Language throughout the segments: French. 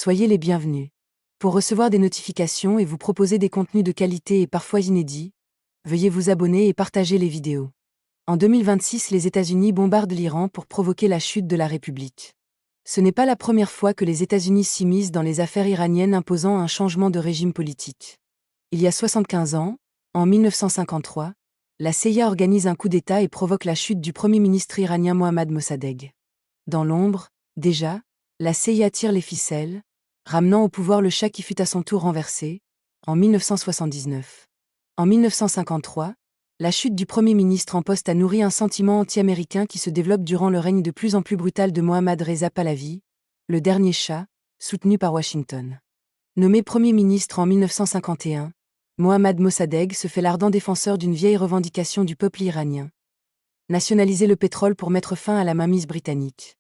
Soyez les bienvenus. Pour recevoir des notifications et vous proposer des contenus de qualité et parfois inédits, veuillez vous abonner et partager les vidéos. En 2026, les États-Unis bombardent l'Iran pour provoquer la chute de la République. Ce n'est pas la première fois que les États-Unis s'immiscent dans les affaires iraniennes imposant un changement de régime politique. Il y a 75 ans, en 1953, la CIA organise un coup d'État et provoque la chute du premier ministre iranien Mohammad Mossadegh. Dans l'ombre, déjà, la CIA tire les ficelles, ramenant au pouvoir le Shah qui fut à son tour renversé, en 1979. En 1953, la chute du Premier ministre en poste a nourri un sentiment anti-américain qui se développe durant le règne de plus en plus brutal de Mohammad Reza Pahlavi, le dernier Shah, soutenu par Washington. Nommé Premier ministre en 1951, Mohammad Mossadegh se fait l'ardent défenseur d'une vieille revendication du peuple iranien: nationaliser le pétrole pour mettre fin à la mainmise britannique.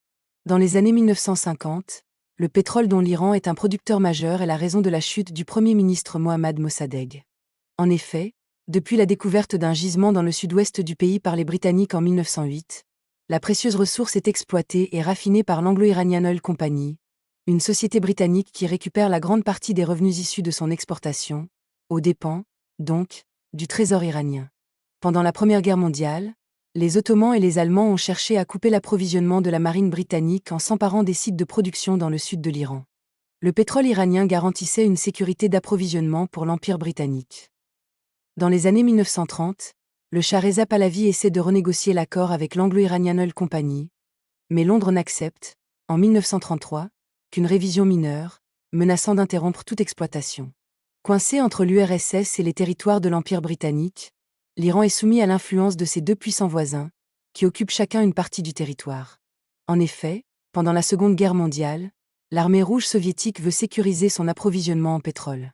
Dans les années 1950, le pétrole dont l'Iran est un producteur majeur est la raison de la chute du Premier ministre Mohammad Mossadegh. En effet, depuis la découverte d'un gisement dans le sud-ouest du pays par les Britanniques en 1908, la précieuse ressource est exploitée et raffinée par l'Anglo-Iranian Oil Company, une société britannique qui récupère la grande partie des revenus issus de son exportation, aux dépens, donc, du trésor iranien. Pendant la Première Guerre mondiale, les Ottomans et les Allemands ont cherché à couper l'approvisionnement de la marine britannique en s'emparant des sites de production dans le sud de l'Iran. Le pétrole iranien garantissait une sécurité d'approvisionnement pour l'Empire britannique. Dans les années 1930, le Shah Reza Pahlavi essaie de renégocier l'accord avec l'Anglo-Iranian Oil Company, mais Londres n'accepte, en 1933, qu'une révision mineure, menaçant d'interrompre toute exploitation. Coincé entre l'URSS et les territoires de l'Empire britannique, l'Iran est soumis à l'influence de ses deux puissants voisins, qui occupent chacun une partie du territoire. En effet, pendant la Seconde Guerre mondiale, l'armée rouge soviétique veut sécuriser son approvisionnement en pétrole.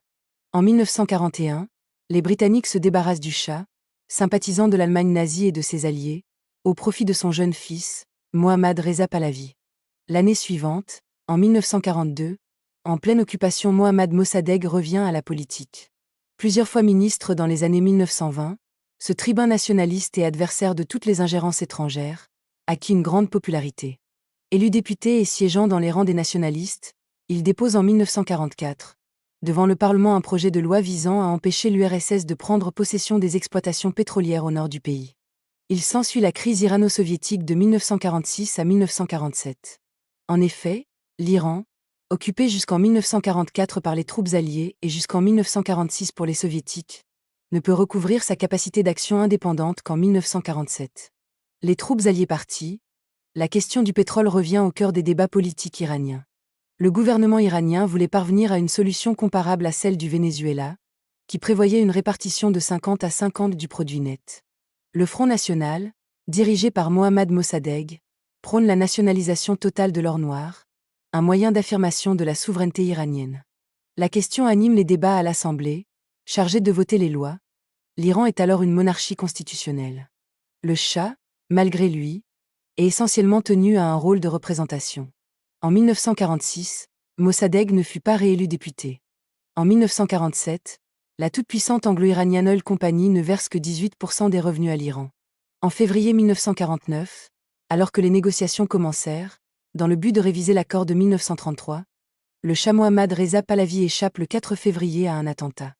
En 1941, les Britanniques se débarrassent du Shah, sympathisant de l'Allemagne nazie et de ses alliés, au profit de son jeune fils, Mohammad Reza Pahlavi. L'année suivante, en 1942, en pleine occupation, Mohammad Mossadegh revient à la politique. Plusieurs fois ministre dans les années 1920, ce tribun nationaliste et adversaire de toutes les ingérences étrangères acquit une grande popularité. Élu député et siégeant dans les rangs des nationalistes, il dépose en 1944, devant le Parlement, un projet de loi visant à empêcher l'URSS de prendre possession des exploitations pétrolières au nord du pays. Il s'ensuit la crise irano-soviétique de 1946 à 1947. En effet, l'Iran, occupé jusqu'en 1944 par les troupes alliées et jusqu'en 1946 pour les soviétiques, ne peut recouvrir sa capacité d'action indépendante qu'en 1947. Les troupes alliées parties, la question du pétrole revient au cœur des débats politiques iraniens. Le gouvernement iranien voulait parvenir à une solution comparable à celle du Venezuela, qui prévoyait une répartition de 50 à 50 du produit net. Le Front national, dirigé par Mohammad Mossadegh, prône la nationalisation totale de l'or noir, un moyen d'affirmation de la souveraineté iranienne. La question anime les débats à l'Assemblée, chargée de voter les lois. L'Iran est alors une monarchie constitutionnelle. Le Shah, malgré lui, est essentiellement tenu à un rôle de représentation. En 1946, Mossadegh ne fut pas réélu député. En 1947, la toute-puissante Anglo-Iranian Oil Company ne verse que 18% des revenus à l'Iran. En février 1949, alors que les négociations commencèrent, dans le but de réviser l'accord de 1933, le Shah Mohammad Reza Pahlavi échappe le 4 février à un attentat.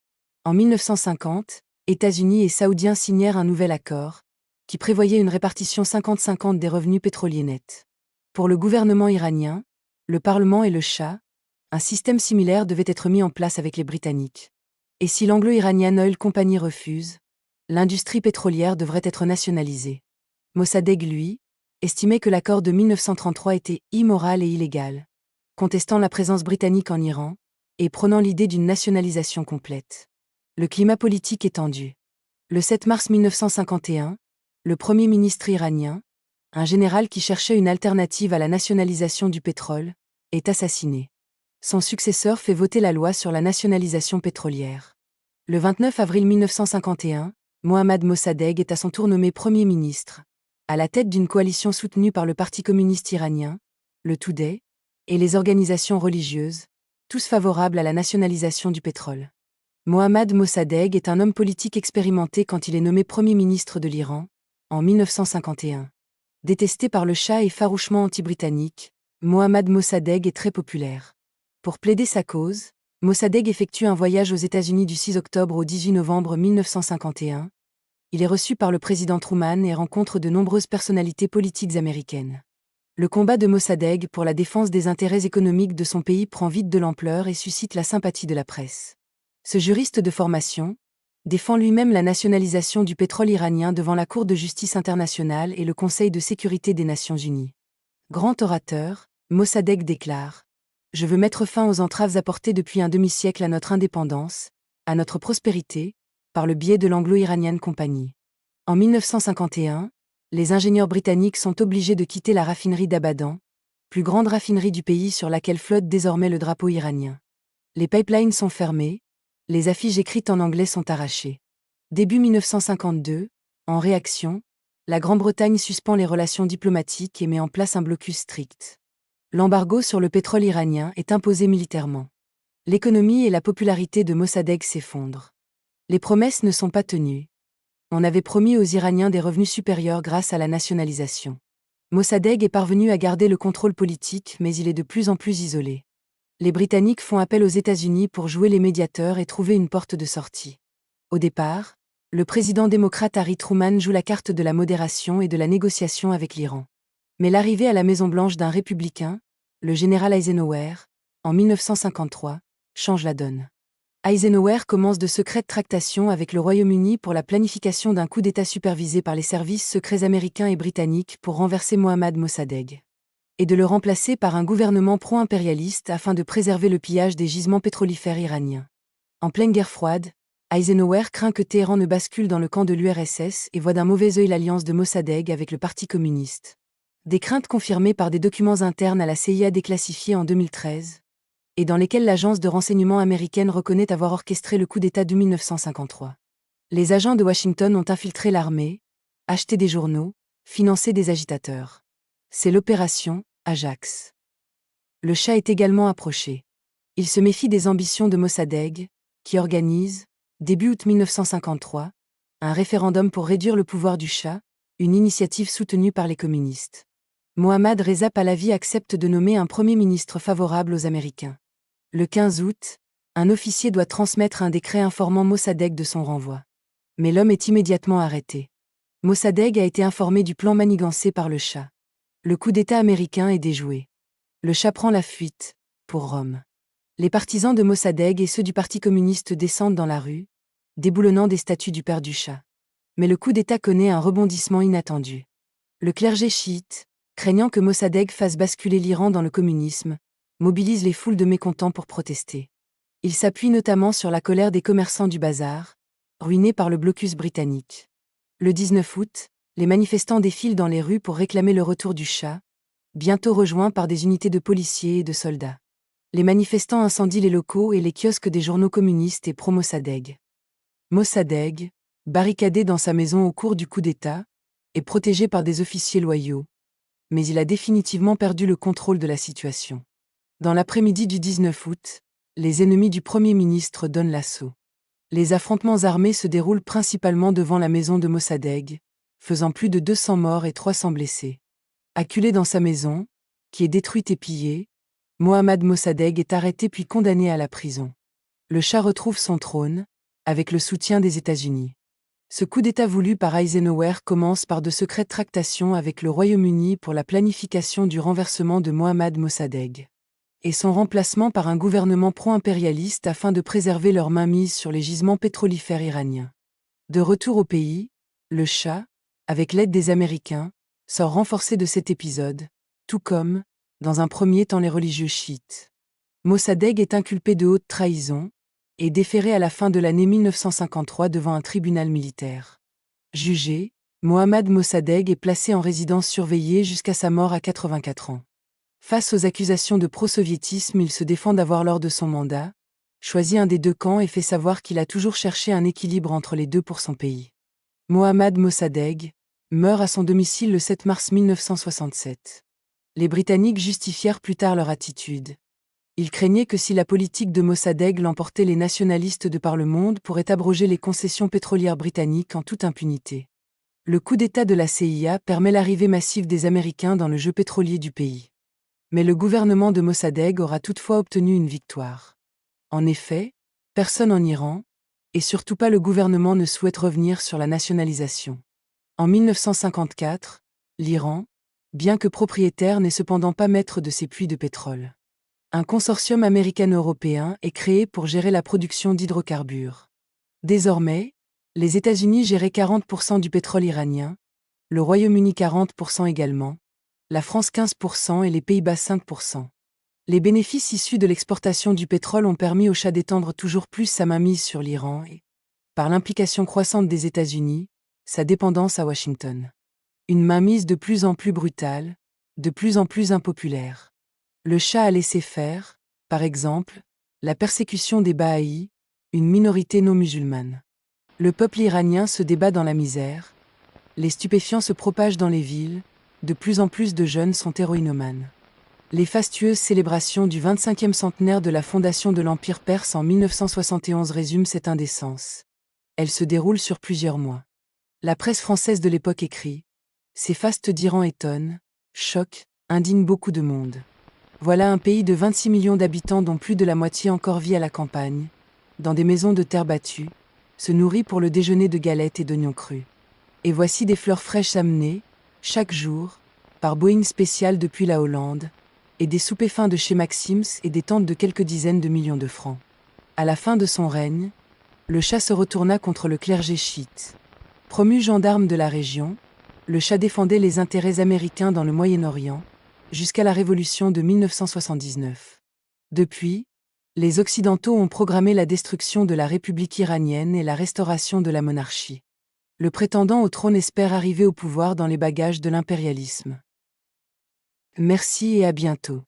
En 1950, États-Unis et Saoudiens signèrent un nouvel accord, qui prévoyait une répartition 50-50 des revenus pétroliers nets. Pour le gouvernement iranien, le Parlement et le Shah, un système similaire devait être mis en place avec les Britanniques. Et si l'Anglo-Iranian Oil Company refuse, l'industrie pétrolière devrait être nationalisée. Mossadegh, lui, estimait que l'accord de 1933 était immoral et illégal, contestant la présence britannique en Iran et prônant l'idée d'une nationalisation complète. Le climat politique est tendu. Le 7 mars 1951, le Premier ministre iranien, un général qui cherchait une alternative à la nationalisation du pétrole, est assassiné. Son successeur fait voter la loi sur la nationalisation pétrolière. Le 29 avril 1951, Mohammad Mossadegh est à son tour nommé Premier ministre, à la tête d'une coalition soutenue par le Parti communiste iranien, le Toudeh, et les organisations religieuses, tous favorables à la nationalisation du pétrole. Mohammad Mossadegh est un homme politique expérimenté quand il est nommé Premier ministre de l'Iran, en 1951. Détesté par le Shah et farouchement anti-britannique, Mohammad Mossadegh est très populaire. Pour plaider sa cause, Mossadegh effectue un voyage aux États-Unis du 6 octobre au 18 novembre 1951. Il est reçu par le président Truman et rencontre de nombreuses personnalités politiques américaines. Le combat de Mossadegh pour la défense des intérêts économiques de son pays prend vite de l'ampleur et suscite la sympathie de la presse. Ce juriste de formation défend lui-même la nationalisation du pétrole iranien devant la Cour de justice internationale et le Conseil de sécurité des Nations unies. Grand orateur, Mossadegh déclare : « Je veux mettre fin aux entraves apportées depuis un demi-siècle à notre indépendance, à notre prospérité, par le biais de l'Anglo-Iranian Company. » En 1951, les ingénieurs britanniques sont obligés de quitter la raffinerie d'Abadan, plus grande raffinerie du pays sur laquelle flotte désormais le drapeau iranien. Les pipelines sont fermés, les affiches écrites en anglais sont arrachées. Début 1952, en réaction, la Grande-Bretagne suspend les relations diplomatiques et met en place un blocus strict. L'embargo sur le pétrole iranien est imposé militairement. L'économie et la popularité de Mossadegh s'effondrent. Les promesses ne sont pas tenues. On avait promis aux Iraniens des revenus supérieurs grâce à la nationalisation. Mossadegh est parvenu à garder le contrôle politique, mais il est de plus en plus isolé. Les Britanniques font appel aux États-Unis pour jouer les médiateurs et trouver une porte de sortie. Au départ, le président démocrate Harry Truman joue la carte de la modération et de la négociation avec l'Iran. Mais l'arrivée à la Maison-Blanche d'un républicain, le général Eisenhower, en 1953, change la donne. Eisenhower commence de secrètes tractations avec le Royaume-Uni pour la planification d'un coup d'État supervisé par les services secrets américains et britanniques pour renverser Mohammad Mossadegh et de le remplacer par un gouvernement pro-impérialiste afin de préserver le pillage des gisements pétrolifères iraniens. En pleine guerre froide, Eisenhower craint que Téhéran ne bascule dans le camp de l'URSS et voit d'un mauvais œil l'alliance de Mossadegh avec le Parti communiste. Des craintes confirmées par des documents internes à la CIA déclassifiés en 2013, et dans lesquels l'agence de renseignement américaine reconnaît avoir orchestré le coup d'État de 1953. Les agents de Washington ont infiltré l'armée, acheté des journaux, financé des agitateurs. C'est l'opération Ajax. Le Shah est également approché. Il se méfie des ambitions de Mossadegh, qui organise, début août 1953, un référendum pour réduire le pouvoir du Shah, une initiative soutenue par les communistes. Mohammad Reza Pahlavi accepte de nommer un premier ministre favorable aux Américains. Le 15 août, un officier doit transmettre un décret informant Mossadegh de son renvoi. Mais l'homme est immédiatement arrêté. Mossadegh a été informé du plan manigancé par le Shah. Le coup d'État américain est déjoué. Le Shah prend la fuite, pour Rome. Les partisans de Mossadegh et ceux du Parti communiste descendent dans la rue, déboulonnant des statues du père du Shah. Mais le coup d'État connaît un rebondissement inattendu. Le clergé chiite, craignant que Mossadegh fasse basculer l'Iran dans le communisme, mobilise les foules de mécontents pour protester. Il s'appuie notamment sur la colère des commerçants du bazar, ruinés par le blocus britannique. Le 19 août, les manifestants défilent dans les rues pour réclamer le retour du Shah, bientôt rejoints par des unités de policiers et de soldats. Les manifestants incendient les locaux et les kiosques des journaux communistes et pro-Mossadegh. Mossadegh, barricadé dans sa maison au cours du coup d'État, est protégé par des officiers loyaux. Mais il a définitivement perdu le contrôle de la situation. Dans l'après-midi du 19 août, les ennemis du Premier ministre donnent l'assaut. Les affrontements armés se déroulent principalement devant la maison de Mossadegh, faisant plus de 200 morts et 300 blessés. Acculé dans sa maison, qui est détruite et pillée, Mohammad Mossadegh est arrêté puis condamné à la prison. Le Shah retrouve son trône, avec le soutien des États-Unis. Ce coup d'État voulu par Eisenhower commence par de secrètes tractations avec le Royaume-Uni pour la planification du renversement de Mohammad Mossadegh et son remplacement par un gouvernement pro-impérialiste afin de préserver leur mainmise sur les gisements pétrolifères iraniens. De retour au pays, le Shah, avec l'aide des Américains, sort renforcé de cet épisode, tout comme, dans un premier temps les religieux chiites. Mossadegh est inculpé de haute trahison et déféré à la fin de l'année 1953 devant un tribunal militaire. Jugé, Mohammad Mossadegh est placé en résidence surveillée jusqu'à sa mort à 84 ans. Face aux accusations de pro-soviétisme, il se défend d'avoir lors de son mandat choisi un des deux camps et fait savoir qu'il a toujours cherché un équilibre entre les deux pour son pays. Mohammad Mossadegh meurt à son domicile le 7 mars 1967. Les Britanniques justifièrent plus tard leur attitude. Ils craignaient que si la politique de Mossadegh l'emportait, les nationalistes de par le monde pourraient abroger les concessions pétrolières britanniques en toute impunité. Le coup d'État de la CIA permet l'arrivée massive des Américains dans le jeu pétrolier du pays. Mais le gouvernement de Mossadegh aura toutefois obtenu une victoire. En effet, personne en Iran, et surtout pas le gouvernement, ne souhaite revenir sur la nationalisation. En 1954, l'Iran, bien que propriétaire, n'est cependant pas maître de ses puits de pétrole. Un consortium américano-européen est créé pour gérer la production d'hydrocarbures. Désormais, les États-Unis géraient 40% du pétrole iranien, le Royaume-Uni 40% également, la France 15% et les Pays-Bas 5%. Les bénéfices issus de l'exportation du pétrole ont permis au Shah d'étendre toujours plus sa mainmise sur l'Iran et, par l'implication croissante des États-Unis, sa dépendance à Washington. Une mainmise de plus en plus brutale, de plus en plus impopulaire. Le Shah a laissé faire, par exemple, la persécution des Bahaïs, une minorité non musulmane. Le peuple iranien se débat dans la misère, les stupéfiants se propagent dans les villes, de plus en plus de jeunes sont héroïnomanes. Les fastueuses célébrations du 25e centenaire de la fondation de l'Empire perse en 1971 résument cette indécence. Elle se déroule sur plusieurs mois. La presse française de l'époque écrit « Ces fastes d'Iran étonnent, choquent, indignent beaucoup de monde. Voilà un pays de 26 millions d'habitants dont plus de la moitié encore vit à la campagne, dans des maisons de terre battue, se nourrit pour le déjeuner de galettes et d'oignons crus. Et voici des fleurs fraîches amenées, chaque jour, par Boeing spécial depuis la Hollande, et des soupers fins de chez Maxim's et des tentes de quelques dizaines de millions de francs. » À la fin de son règne, le Shah se retourna contre le clergé chiite. Promu gendarme de la région, le Shah défendait les intérêts américains dans le Moyen-Orient, jusqu'à la révolution de 1979. Depuis, les Occidentaux ont programmé la destruction de la République iranienne et la restauration de la monarchie. Le prétendant au trône espère arriver au pouvoir dans les bagages de l'impérialisme. Merci et à bientôt.